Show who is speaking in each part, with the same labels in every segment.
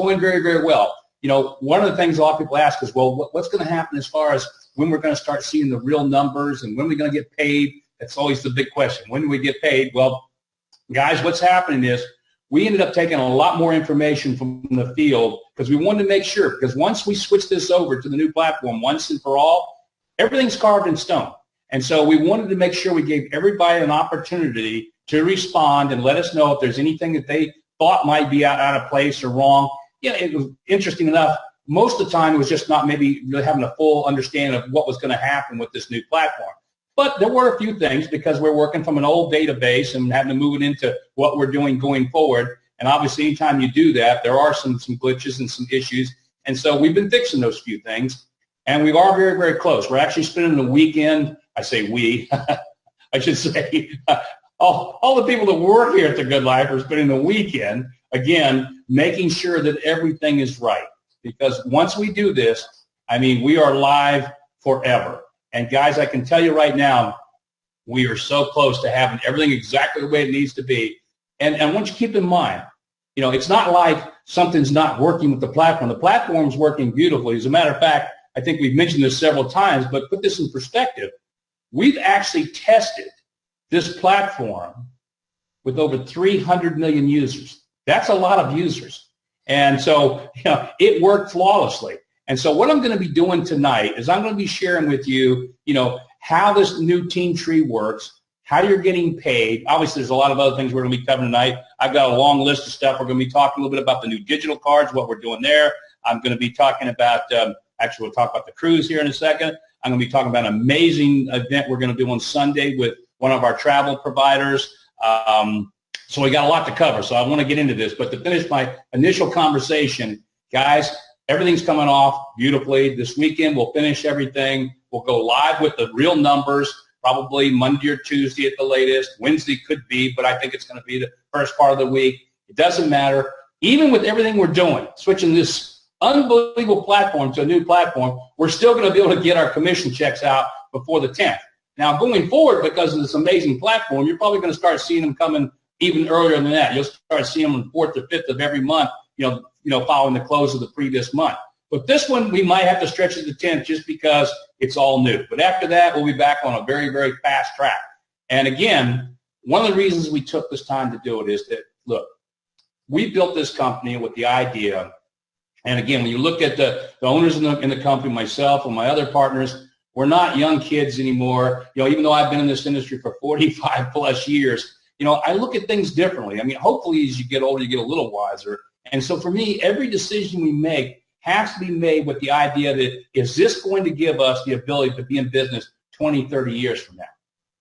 Speaker 1: going very, very well. You know, one of the things a lot of people ask is, well, what's going to happen as far as when we're going to start seeing the real numbers and when we're going to get paid? That's always the big question. When do we get paid? Well, guys, what's happening is we ended up taking a lot more information from the field because we wanted to make sure, because once we switch this over to the new platform once and for all, everything's carved in stone. And so we wanted to make sure we gave everybody an opportunity to respond and let us know if there's anything that they thought might be out of place or wrong. Yeah, it was interesting enough. Most of the time, it was just not maybe really having a full understanding of what was going to happen with this new platform. But there were a few things because we're working from an old database and having to move it into what we're doing going forward. And obviously, anytime you do that, there are some glitches and some issues. And so we've been fixing those few things. And we are very, very close. We're actually spending the weekend. I say we. I should say all the people that work here at the Goodlife are spending the weekend, again, making sure that everything is right. Because once we do this, I mean, we are live forever. And guys, I can tell you right now, we are so close to having everything exactly the way it needs to be. And I want you to keep in mind, you know, it's not like something's not working with the platform. The platform's working beautifully. As a matter of fact, I think we've mentioned this several times, but put this in perspective. We've actually tested this platform with over 300 million users. That's a lot of users. And so, you know, it worked flawlessly. And so what I'm going to be doing tonight is I'm going to be sharing with you, you know, how this new team tree works, how you're getting paid. Obviously, there's a lot of other things we're going to be covering tonight. I've got a long list of stuff. We're going to be talking a little bit about the new digital cards, what we're doing there. I'm going to be talking about, actually, we'll talk about the cruise here in a second. I'm going to be talking about an amazing event we're going to do on Sunday with one of our travel providers. So we got a lot to cover, so I want to get into this. But to finish my initial conversation, guys, everything's coming off beautifully. This weekend we'll finish everything. We'll go live with the real numbers, probably Monday or Tuesday at the latest. Wednesday could be, but I think it's going to be the first part of the week. It doesn't matter. Even with everything we're doing, switching this unbelievable platform to a new platform, we're still going to be able to get our commission checks out before the 10th. Now, going forward, because of this amazing platform, you're probably going to start seeing them coming even earlier than that. You'll start seeing them on the 4th or 5th of every month, you know, following the close of the previous month. But this one, we might have to stretch it to 10th just because it's all new. But after that, we'll be back on a very, very fast track. And again, one of the reasons we took this time to do it is that, look, we built this company with the idea. And again, when you look at the owners in the company, myself and my other partners, we're not young kids anymore. You know, even though I've been in this industry for 45 plus years, you know, I look at things differently. I mean, hopefully as you get older, you get a little wiser. And so for me, every decision we make has to be made with the idea that, is this going to give us the ability to be in business 20, 30 years from now?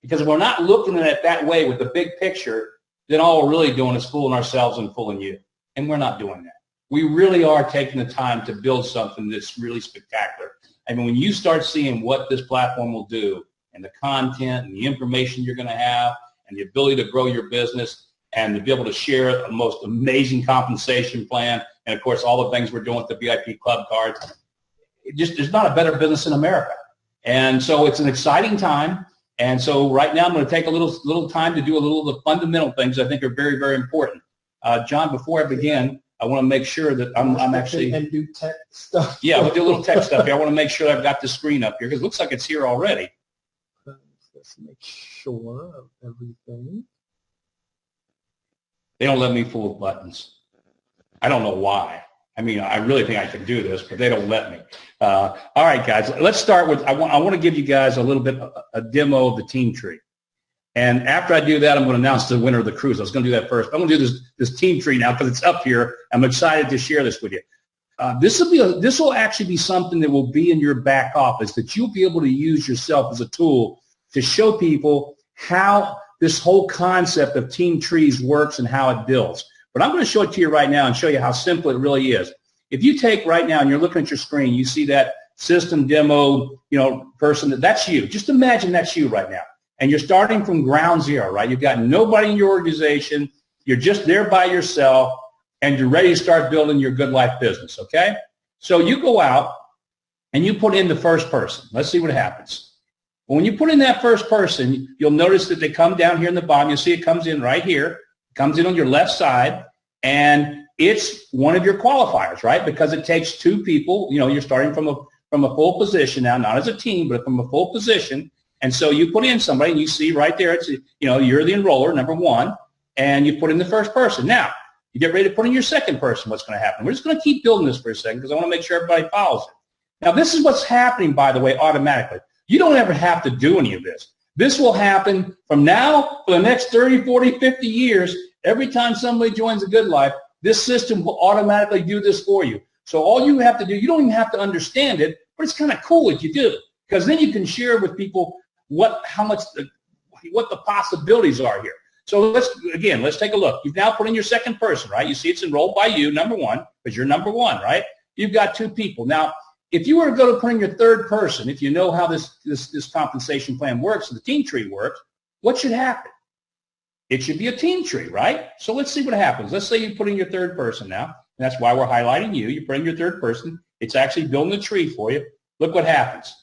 Speaker 1: Because if we're not looking at it that way with the big picture, then all we're really doing is fooling ourselves and fooling you. And we're not doing that. We really are taking the time to build something that's really spectacular. I mean, when you start seeing what this platform will do and the content and the information you're going to have and the ability to grow your business and to be able to share the most amazing compensation plan and, of course, all the things we're doing with the VIP club cards, there's not a better business in America. And so it's an exciting time. And so right now I'm going to take a little time to do a little of the fundamental things I think are very, very important. John, before I begin, I want to make sure that I'm actually...
Speaker 2: And do tech stuff.
Speaker 1: Yeah, we'll do a little tech stuff here. I want to make sure I've got the screen up here because it looks like it's here already.
Speaker 2: Let's make sure of everything.
Speaker 1: They don't let me fool with buttons. I don't know why. I mean, I really think I can do this, but they don't let me. All right, guys, let's start with, I want to give you guys a little bit a demo of the team tree. And after I do that, I'm going to announce the winner of the cruise. I was going to do that first. I'm going to do this team tree now because it's up here. I'm excited to share this with you. This will actually be something that will be in your back office that you'll be able to use yourself as a tool to show people how this whole concept of team trees works and how it builds. But I'm going to show it to you right now and show you how simple it really is. If you take right now and you're looking at your screen, you see that system demo, person. That's you. Just imagine that's you right now. And you're starting from ground zero, right? You've got nobody in your organization. You're just there by yourself, and you're ready to start building your Goodlife business, okay? So you go out, and you put in the first person. Let's see what happens. When you put in that first person, you'll notice that they come down here in the bottom. You'll see it comes in right here. It comes in on your left side, and it's one of your qualifiers, right? Because it takes two people. You're starting from a full position now, not as a team, but from a full position. And so you put in somebody, and you see right there, it's you're the enroller, number one, and you put in the first person. Now, you get ready to put in your second person. What's going to happen? We're just going to keep building this for a second because I want to make sure everybody follows it. Now, this is what's happening, by the way, automatically. You don't ever have to do any of this. This will happen from now for the next 30, 40, 50 years. Every time somebody joins a Goodlife, this system will automatically do this for you. So all you have to do, you don't even have to understand it, but it's kind of cool if you do, because then you can share with people what the possibilities are here. So let's take a look. You've now put in your second person, right? You see it's enrolled by you, number one, because you're number one, right? You've got two people. Now, if you were to go to put in your third person, if you know how this compensation plan works, the team tree works, what should happen? It should be a team tree, right? So let's see what happens. Let's say you put in your third person now. And that's why we're highlighting you. You put in your third person. It's actually building a tree for you. Look what happens.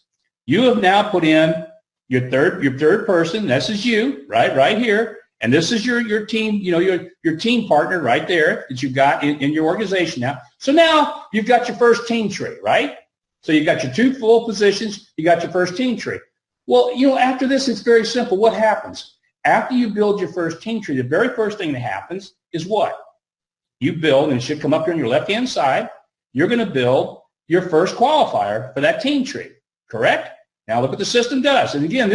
Speaker 1: You have now put in your third person. This is you, right here. And this is your team, your team partner right there that you've got in your organization now. So now you've got your first team tree, right? So you've got your two full positions. You got your first team tree. Well, after this, it's very simple. What happens? After you build your first team tree, the very first thing that happens is what? You build, and it should come up here on your left-hand side, you're going to build your first qualifier for that team tree, correct? Now look what the system does. And again,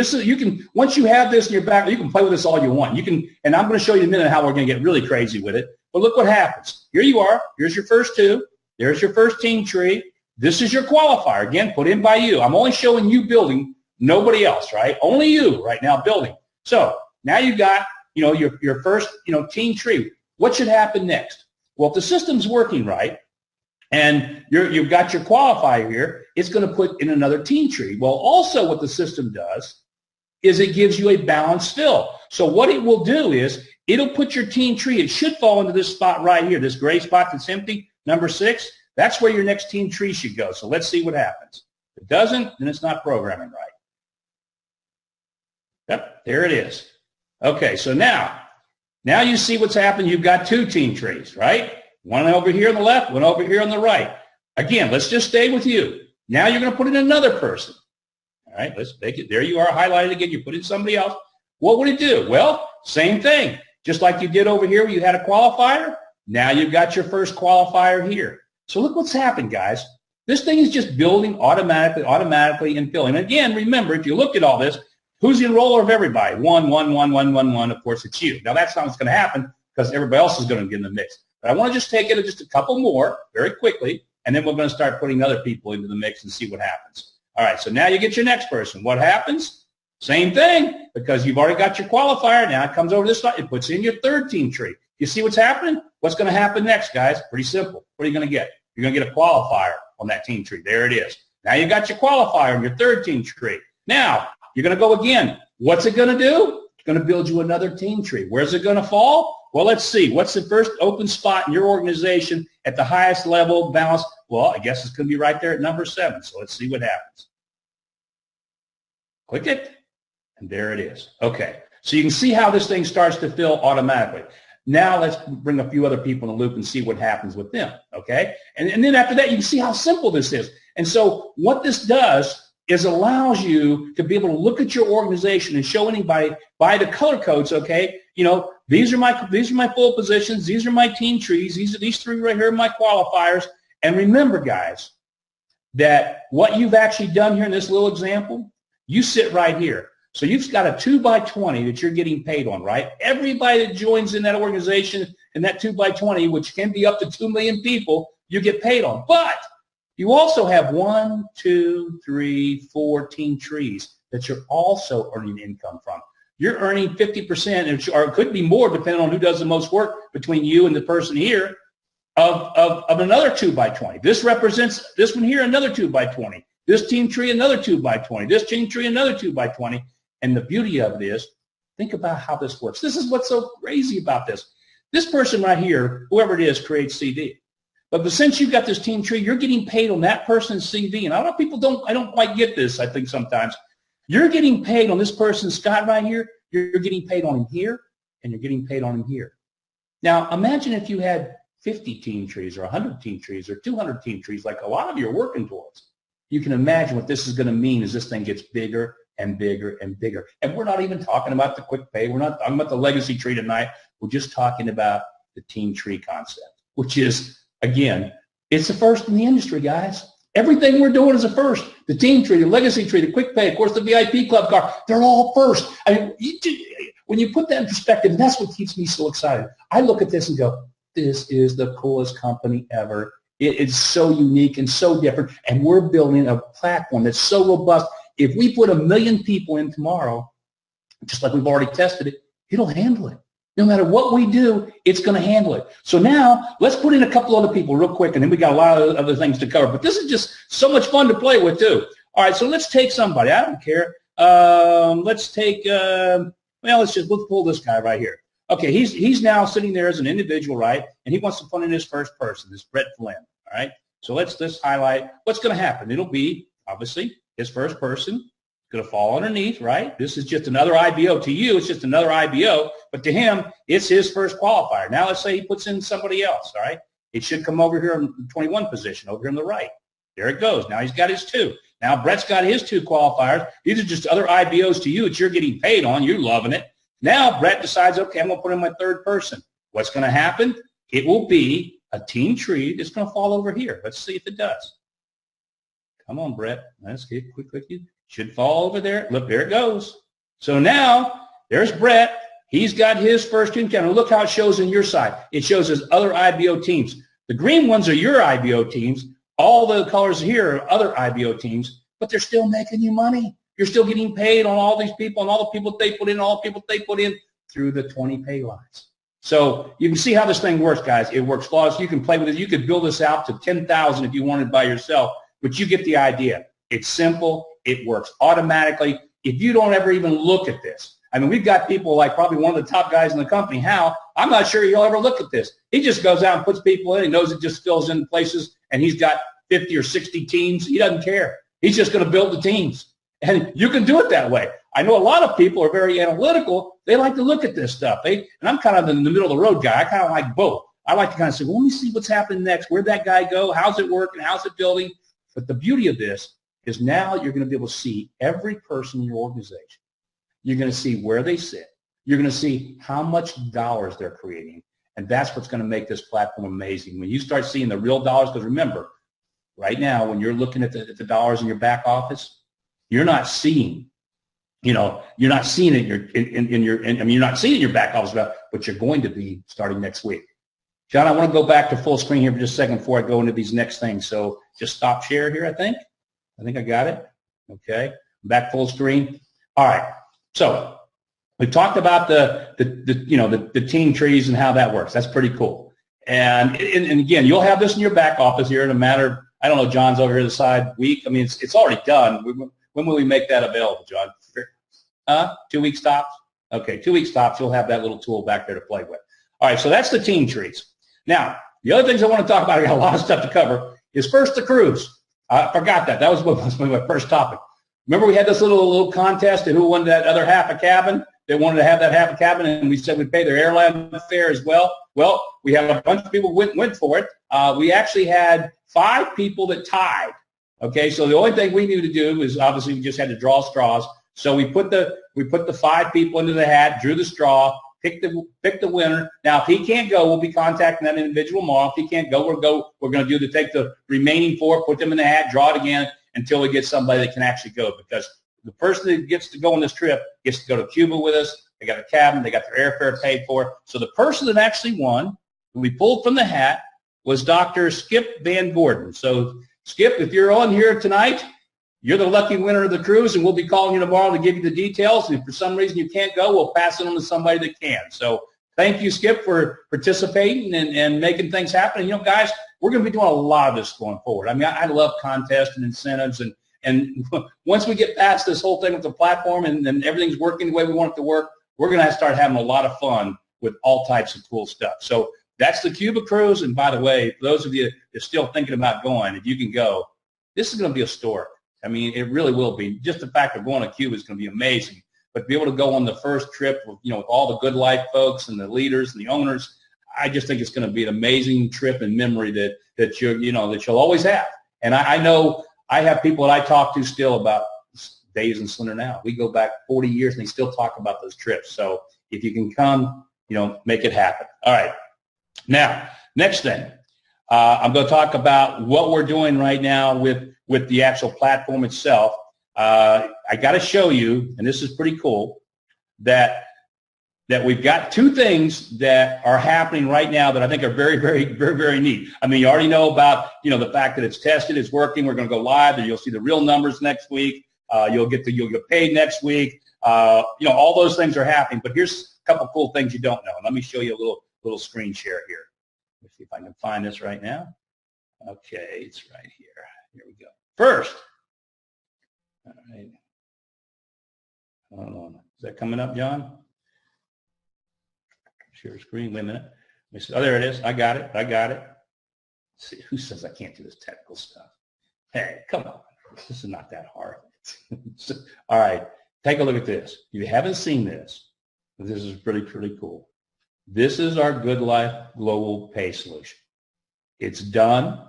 Speaker 1: once you have this in your back, you can play with this all you want. And I'm going to show you in a minute how we're going to get really crazy with it. But look what happens. Here you are. Here's your first two. There's your first team tree. This is your qualifier. Again, put in by you. I'm only showing you building, nobody else, right? Only you right now building. So now you've got, your first, team tree. What should happen next? Well, if the system's working right, and you've got your qualifier here, it's going to put in another team tree. Well, also what the system does is it gives you a balanced fill. So what it will do is it'll put your team tree, it should fall into this spot right here, this gray spot that's empty, number 6. That's where your next team tree should go. So let's see what happens. If it doesn't, then it's not programming right. Yep, there it is. Okay, so now you see what's happened. You've got two team trees, right? One over here on the left, one over here on the right. Again, let's just stay with you. Now you're going to put in another person. All right, let's make it. There you are, highlighted again. You put in somebody else. What would it do? Well, same thing. Just like you did over here where you had a qualifier, now you've got your first qualifier here. So look what's happened, guys. This thing is just building automatically and filling. And again, remember, if you look at all this, who's the enroller of everybody? 1, 1, 1, 1, 1, 1. Of course, it's you. Now, that's not what's going to happen because everybody else is going to get in the mix. But I want to just take it just a couple more very quickly, and then we're going to start putting other people into the mix and see what happens. All right, so now you get your next person. What happens? Same thing, because you've already got your qualifier. Now it comes over this side. It puts in your third team tree. You see what's happening? What's going to happen next, guys? Pretty simple. What are you going to get? You're going to get a qualifier on that team tree. There it is. Now you got your qualifier on your third team tree. Now you're going to go again. What's it going to do? It's going to build you another team tree. Where's it going to fall? Well, let's see. What's the first open spot in your organization at the highest level balance? Well, I guess it's going to be right there at number 7. So let's see what happens. Click it, and there it is. Okay. So you can see how this thing starts to fill automatically. Now let's bring a few other people in the loop and see what happens with them. Okay. And then after that, you can see how simple this is. And so what this does is allows you to be able to look at your organization and show anybody by the color codes, okay, these are my full positions, these are my team trees, these 3 right here are my qualifiers. And remember, guys, that what you've actually done here in this little example, you sit right here. So you've got a 2x20 that you're getting paid on, right? Everybody that joins in that organization in that 2x20, which can be up to 2 million people, you get paid on. But you also have 1, 2, 3, 4 team trees that you're also earning income from. You're earning 50%, or it could be more depending on who does the most work between you and the person here, of another 2x20. This represents this one here, another 2x20. This team tree, another 2x20. This team tree, another 2x20. And the beauty of it is, think about how this works. This is what's so crazy about this. This person right here, whoever it is, creates CV. But since you've got this team tree, you're getting paid on that person's CV. And a lot of people I don't quite get this, I think sometimes. You're getting paid on this person, Scott, right here. You're getting paid on him here, and you're getting paid on him here. Now, imagine if you had 50 team trees or 100 team trees or 200 team trees like a lot of you are working towards. You can imagine what this is going to mean as this thing gets bigger and bigger and bigger. And we're not even talking about the quick pay. We're not talking about the legacy tree tonight. We're just talking about the team tree concept, which is, again, it's the first in the industry, guys. Everything we're doing is a first. The team tree, the legacy tree, the quick pay, of course, the VIP club car, they're all first. I mean, when you put that in perspective, and that's what keeps me so excited. I look at this and go, this is the coolest company ever. It is so unique and so different, and we're building a platform that's so robust. If we put 1 million people in tomorrow, just like we've already tested it, it'll handle it. No matter what we do, it's going to handle it. So now let's put in a couple other people real quick, and then we got a lot of other things to cover. But this is just so much fun to play with, too. All right, so let's take somebody. I don't care. Let's take, let's pull this guy right here. Okay, he's now sitting there as an individual, right? And he wants to put in his first person, this Brett Flynn, all right? So let's highlight what's going to happen. It'll be, obviously, his first person. Going to fall underneath, right? This is just another IBO. To you, it's just another IBO, but to him, it's his first qualifier. Now let's say he puts in somebody else, all right? It should come over here in the 21 position, over here on the right. There it goes. Now he's got his 2. Now Brett's got his 2 qualifiers. These are just other IBOs to you that you're getting paid on. You're loving it. Now Brett decides, okay, I'm going to put in my 3rd person. What's going to happen? It will be a team tree that's going to fall over here. Let's see if it does. Come on, Brett. Let's get quick. Should fall over there. Look, there it goes. So now there's Brett. He's got his first team count. Look how it shows in your side. It shows his other IBO teams. The green ones are your IBO teams. All the colors here are other IBO teams, but they're still making you money. You're still getting paid on all these people and all the people they put in, all the people they put in through the 20 pay lines. So you can see how this thing works, guys. It works flawless. You can play with it. You could build this out to 10,000 if you wanted by yourself, but you get the idea. It's simple. It works automatically. If you don't ever even look at this, I mean, we've got people like probably one of the top guys in the company, Hal. I'm not sure he'll ever look at this. He just goes out and puts people in. He knows it just fills in places, and he's got 50 or 60 teams. He doesn't care. He's just going to build the teams. And you can do it that way. I know a lot of people are very analytical. They like to look at this stuff. And I'm kind of in the middle of the road guy. I kind of like both. I like to kind of say, well, let me see what's happening next. Where'd that guy go? How's it working? How's it building? But the beauty of this is now you're going to be able to see every person in your organization. You're going to see where they sit. You're going to see how much dollars they're creating. And that's what's going to make this platform amazing. When you start seeing the real dollars, because remember, right now, when you're looking at the dollars in your back office, you're not seeing, you're not seeing it you're not seeing it in your back office, but you're going to be starting next week. John, I want to go back to full screen here for just a second before I go into these next things. So just stop share here, I think I got it. Okay, back full screen. All right. So we talked about the team trees and how that works. That's pretty cool. And again, you'll have this in your back office here in a matter. I don't know. John's over here the side week. I mean, it's already done. When will we make that available, John? 2 weeks tops. Okay, 2 weeks tops. You'll have that little tool back there to play with. All right. So that's the team trees. Now, the other things I want to talk about, I got a lot of stuff to cover, is first the cruise. I forgot that. That was my first topic. Remember we had this little contest and who wanted that other half a cabin? They wanted to have that half a cabin, and we said we'd pay their airline fare as well. Well, we had a bunch of people went for it. We actually had 5 people that tied. Okay, so the only thing we knew to do was obviously we just had to draw straws. So we put the 5 people into the hat, drew the straw, pick the winner. Now, if he can't go, we'll be contacting that individual tomorrow. If he can't go, we're going to take the remaining 4, put them in the hat, draw it again until we get somebody that can actually go. Because the person that gets to go on this trip gets to go to Cuba with us. They got a cabin. They got their airfare paid for. So the person that actually won, who we pulled from the hat, was Dr. Skip Van Gordon. So, Skip, if you're on here tonight, you're the lucky winner of the cruise, and we'll be calling you tomorrow to give you the details. And if for some reason you can't go, we'll pass it on to somebody that can. So thank you, Skip, for participating and making things happen. And, guys, we're going to be doing a lot of this going forward. I mean, I love contests and incentives. And once we get past this whole thing with the platform and everything's working the way we want it to work, we're going to start having a lot of fun with all types of cool stuff. So that's the Cuba cruise. And by the way, for those of you that are still thinking about going, if you can go, this is going to be historic. I mean, it really will be. Just the fact of going to Cuba is going to be amazing. But to be able to go on the first trip with all the Goodlife folks and the leaders and the owners, I just think it's going to be an amazing trip and memory that you'll always have. And I know I have people that I talk to still about days in Slender now. We go back 40 years and they still talk about those trips. So if you can come, make it happen. All right. Now, next thing, I'm going to talk about what we're doing right now with the actual platform itself. I got to show you, and this is pretty cool, that we've got two things that are happening right now that I think are very, very, very, very neat. I mean, you already know about, the fact that it's tested, it's working. We're going to go live, and you'll see the real numbers next week. You'll get paid next week. All those things are happening. But here's a couple cool things you don't know. Let me show you a little screen share here. Let's see if I can find this right now. Okay, it's right here. Here we go. First, all right. Hold on. Is that coming up, John? Share screen. Wait a minute. Oh, there it is. I got it. Let's see, who says I can't do this technical stuff? Hey, come on. This is not that hard. All right. Take a look at this. If you haven't seen this, this is pretty, pretty cool. This is our Goodlife Global Pay Solution. It's done.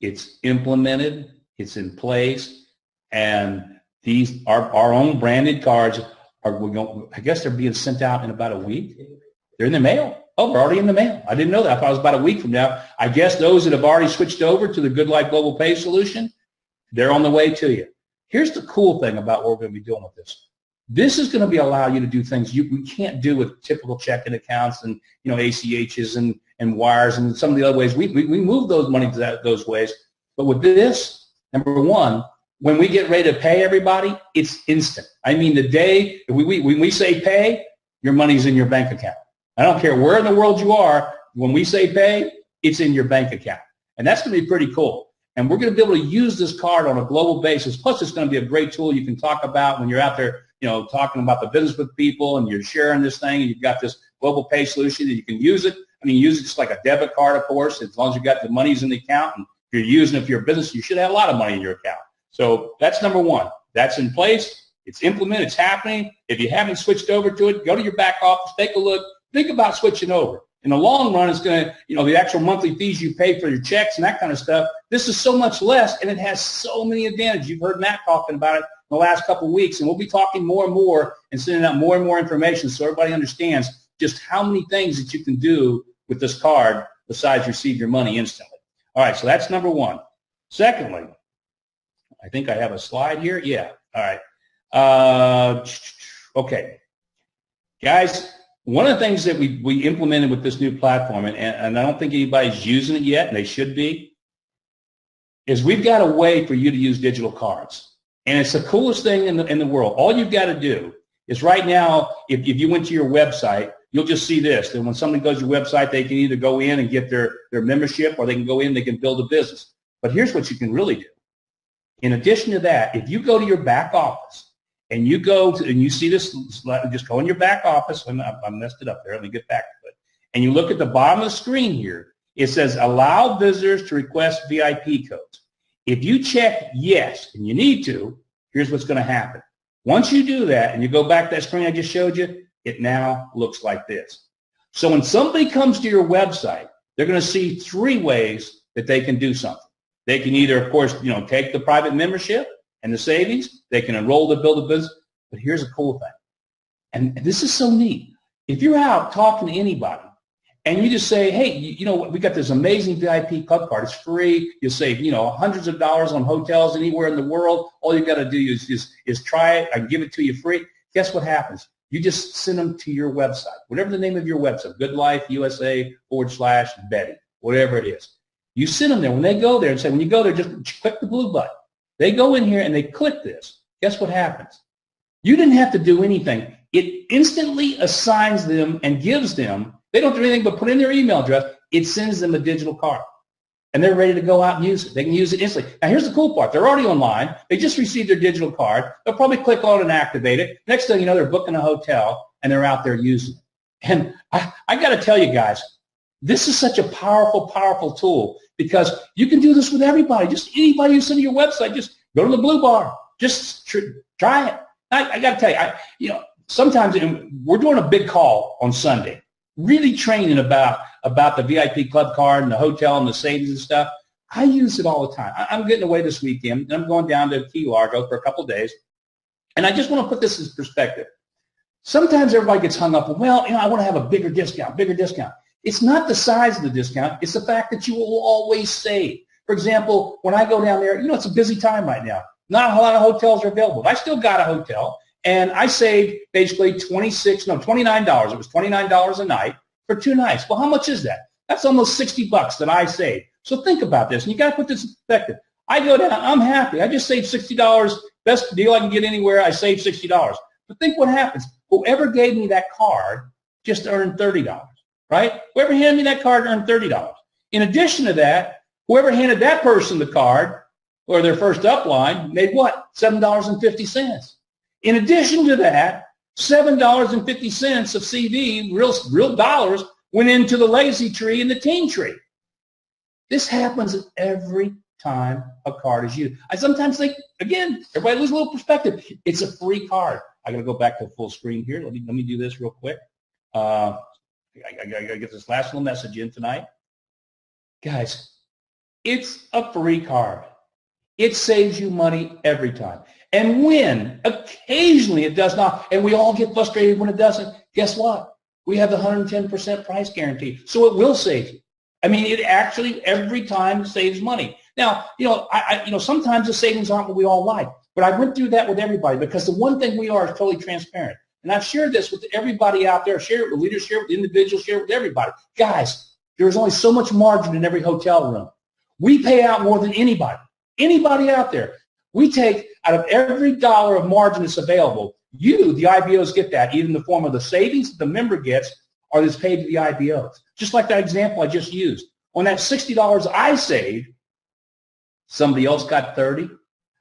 Speaker 1: It's implemented. It's in place. And these our own branded cards I guess they're being sent out in about a week. They're in the mail. Oh, they're already in the mail. I didn't know that. I thought it was about a week from now. I guess those that have already switched over to the Goodlife Global Pay Solution, they're on the way to you. Here's the cool thing about what we're going to be doing with this. This is going to allow you to do things we can't do with typical checking accounts and ACHs and wires and some of the other ways. We move those money to those ways. But with this, number one, when we get ready to pay everybody, it's instant. I mean, the day when we say pay, your money's in your bank account. I don't care where in the world you are. When we say pay, it's in your bank account. And that's going to be pretty cool. And we're going to be able to use this card on a global basis. Plus, it's going to be a great tool you can talk about when you're out there, talking about the business with people and you're sharing this thing and you've got this global pay solution and you can use it. I mean, use it just like a debit card, of course, as long as you've got the monies in the account. And if you're using it for your business, you should have a lot of money in your account. So that's number one. That's in place. It's implemented. It's happening. If you haven't switched over to it, go to your back office, take a look, think about switching over. In the long run, it's going to, the actual monthly fees you pay for your checks and that kind of stuff, this is so much less, and it has so many advantages. You've heard Matt talking about it in the last couple of weeks, and we'll be talking more and more and sending out more and more information so everybody understands just how many things that you can do with this card besides receive your money instantly. All right, so that's number one. Secondly, I think I have a slide here. Yeah, all right. Okay. Guys, one of the things that we implemented with this new platform, and I don't think anybody's using it yet, and they should be, is we've got a way for you to use digital cards. And it's the coolest thing in the world. All you've got to do is right now, if you went to your website, you'll just see this. And when somebody goes to your website, they can either go in and get their membership, or they can go in, they can build a business. But here's what you can really do. In addition to that, if you go to your back office, and you go to, and you see this, just go in your back office. I messed it up there. Let me get back to it. And you look at the bottom of the screen here. It says, allow visitors to request VIP codes. If you check yes, and you need to, here's what's going to happen. Once you do that, and you go back to that screen I just showed you, it now looks like this. So when somebody comes to your website, they're going to see three ways that they can do something. They can either, of course, take the private membership and the savings. They can enroll to build a business. But here's a cool thing. And this is so neat. If you're out talking to anybody and you just say, hey, we got this amazing VIP club card. It's free. You'll save, hundreds of dollars on hotels anywhere in the world. All you got to do is try it. I give it to you free. Guess what happens? You just send them to your website, whatever the name of your website, Goodlife USA /Betty, whatever it is. You send them there. When they go there and say, when you go there, just click the blue button. They go in here and they click this. Guess what happens? You didn't have to do anything. It instantly assigns them and gives them, they don't do anything but put in their email address. It sends them a digital card. And they're ready to go out and use it. They can use it instantly. Now, here's the cool part. They're already online. They just received their digital card. They'll probably click on it and activate it. Next thing you know, they're booking a hotel, and they're out there using it. And I got to tell you guys, this is such a powerful, powerful tool because you can do this with everybody. Just anybody who's into your website, just go to the blue bar. Just try it. I got to tell you, sometimes we're doing a big call on Sunday, really training about about the VIP club card and the hotel and the savings and stuff. I use it all the time. I'm getting away this weekend, and I'm going down to Key Largo for a couple of days. And I just want to put this in perspective. Sometimes everybody gets hung up on, well, I want to have a bigger discount, bigger discount. It's not the size of the discount. It's the fact that you will always save. For example, when I go down there, it's a busy time right now. Not a lot of hotels are available. I still got a hotel, and I saved basically $29. It was $29 a night for 2 nights. Well, how much is that? That's almost $60 that I saved. So think about this, and you got to put this in perspective. I go down, I'm happy. I just saved $60. Best deal I can get anywhere, I saved $60. But think what happens. Whoever gave me that card just earned $30, right? Whoever handed me that card earned $30. In addition to that, whoever handed that person the card or their first upline made what? $7.50. In addition to that, $7.50 of CV, real dollars, went into the legacy tree and the team tree. This happens every time a card is used. I sometimes think, again, everybody lose a little perspective. It's a free card. I got to go back to full screen here. Let me do this real quick. I got to get this last little message in tonight. Guys, it's a free card. It saves you money every time. And when occasionally it does not, and we all get frustrated when it doesn't, guess what? We have the 110% price guarantee. So it will save you. I mean, it actually every time saves money. Now, sometimes the savings aren't what we all like, but I went through that with everybody because the one thing we are is totally transparent. And I've shared this with everybody out there, share it with leaders, share it with individuals, share it with everybody. Guys, there's only so much margin in every hotel room. We pay out more than anybody out there. We take out of every dollar of margin that's available. You, the IBOs, get that, either in the form of the savings that the member gets or that's paid to the IBOs. Just like that example I just used. On that $60 I saved, somebody else got $30,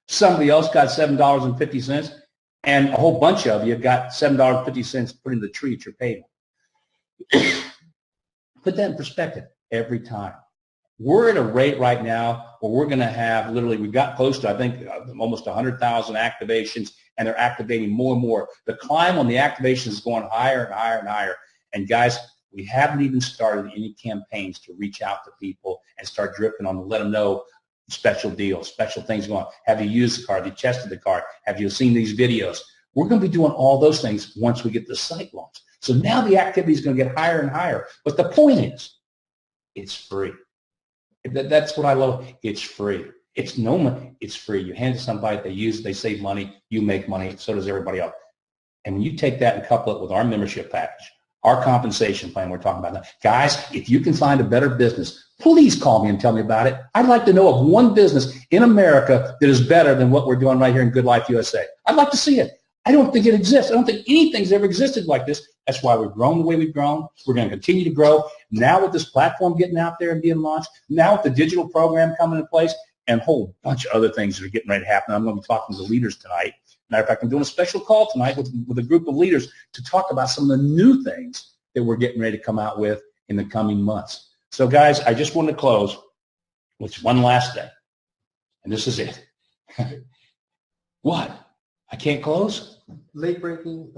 Speaker 1: somebody else got $7.50, and a whole bunch of you got $7.50 put in the tree at your payment. Put that in perspective every time. We're at a rate right now where we're going to have literally, we've got close to, I think, almost 100,000 activations, and they're activating more and more. The climb on the activations is going higher and higher and higher. And guys, we haven't even started any campaigns to reach out to people and start dripping on them, let them know special deals, special things going on. Have you used the card? Have you tested the card? Have you seen these videos? We're going to be doing all those things once we get the site launched. So now the activity is going to get higher and higher. But the point is, it's free. That's what I love. It's free. It's no money. It's free. You hand it to somebody, they use it, they save money, you make money, so does everybody else. And when you take that and couple it with our membership package, our compensation plan we're talking about now. Guys, if you can find a better business, please call me and tell me about it. I'd like to know of one business in America that is better than what we're doing right here in Goodlife USA. I'd like to see it. I don't think it exists. I don't think anything's ever existed like this. That's why we've grown the way we've grown. We're going to continue to grow. Now with this platform getting out there and being launched, now with the digital program coming into place, and a whole bunch of other things that are getting ready to happen. I'm going to be talking to the leaders tonight. Matter of fact, I'm doing a special call tonight with a group of leaders to talk about some of the new things that we're getting ready to come out with in the coming months. So, guys, I just want to close with one last thing, and this is it. What? I can't close?
Speaker 2: Late breaking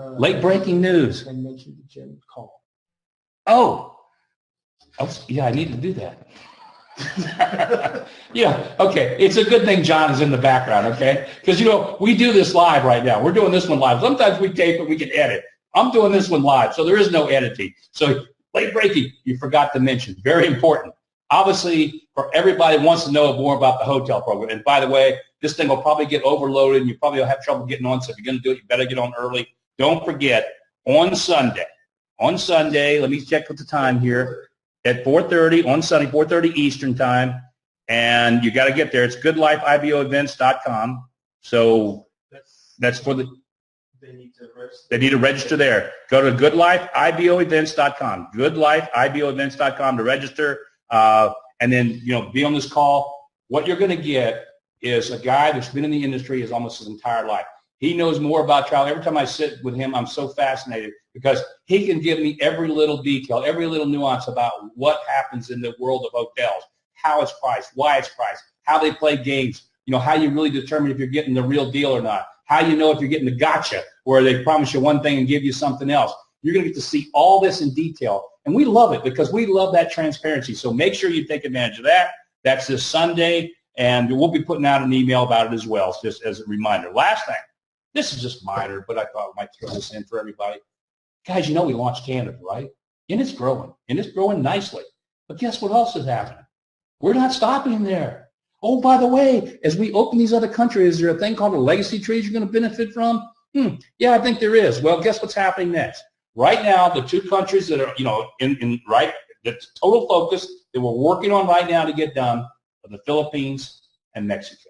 Speaker 1: news.
Speaker 2: And make sure the Jim call.
Speaker 1: Oh, yeah, I need to do that. Yeah, okay. It's a good thing John is in the background, okay? Because, we do this live right now. We're doing this one live. Sometimes we tape it, we can edit. I'm doing this one live, so there is no editing. So late breaking, you forgot to mention. Very important. Obviously, for everybody who wants to know more about the hotel program, and by the way, this thing will probably get overloaded, and you probably will have trouble getting on, so if you're going to do it, you better get on early. Don't forget, on Sunday, let me check with the time here, at 4:30 on Sunday, 4:30 Eastern time, and you got to get there. It's goodlifeiboevents.com. So that's for the. They need to register there. Go to goodlifeiboevents.com. Goodlifeiboevents.com to register, and then be on this call. What you're going to get is a guy that's been in the industry his almost his entire life. He knows more about travel. Every time I sit with him, I'm so fascinated because he can give me every little detail, every little nuance about what happens in the world of hotels, how it's priced, why it's priced, how they play games, how you really determine if you're getting the real deal or not, how you know if you're getting the gotcha where they promise you one thing and give you something else. You're going to get to see all this in detail. And we love it because we love that transparency. So make sure you take advantage of that. That's this Sunday, and we'll be putting out an email about it as well, just as a reminder. Last thing, this is just minor, but I thought I might throw this in for everybody. Guys, you know we launched Canada, right? And it's growing nicely. But guess what else is happening? We're not stopping there. Oh, by the way, as we open these other countries, is there a thing called a legacy trees you're going to benefit from? Yeah, I think there is. Well, guess what's happening next? Right now, the two countries that are, that's total focus that we're working on right now to get done are the Philippines and Mexico.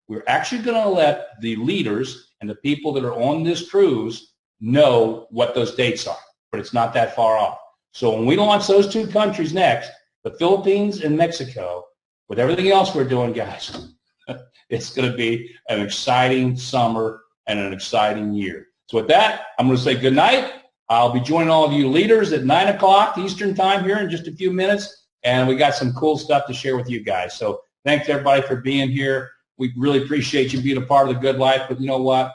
Speaker 1: We're actually going to let the leaders and the people that are on this cruise know what those dates are, but it's not that far off. So when we launch those two countries next, the Philippines and Mexico, with everything else we're doing, guys, it's going to be an exciting summer and an exciting year. So with that, I'm going to say good night. I'll be joining all of you leaders at 9 o'clock Eastern time here in just a few minutes, and we got some cool stuff to share with you guys. So thanks, everybody, for being here. We really appreciate you being a part of the Good Life, but you know what?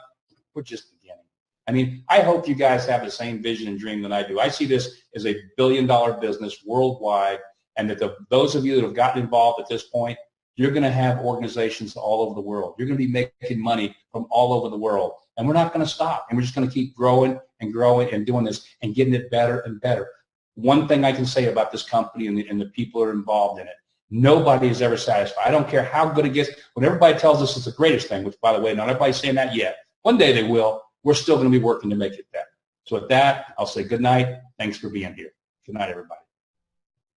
Speaker 1: We're just beginning. I mean, I hope you guys have the same vision and dream that I do. I see this as a billion-dollar business worldwide, and that those of you that have gotten involved at this point, you're going to have organizations all over the world. You're going to be making money from all over the world, and we're not going to stop, and we're just going to keep growing and growing and doing this and getting it better and better. One thing I can say about this company and the people that are involved in it, nobody is ever satisfied. I don't care how good it gets. When everybody tells us it's the greatest thing, which, by the way, not everybody's saying that yet. One day they will. We're still going to be working to make it better. So with that, I'll say good night. Thanks for being here. Good night, everybody.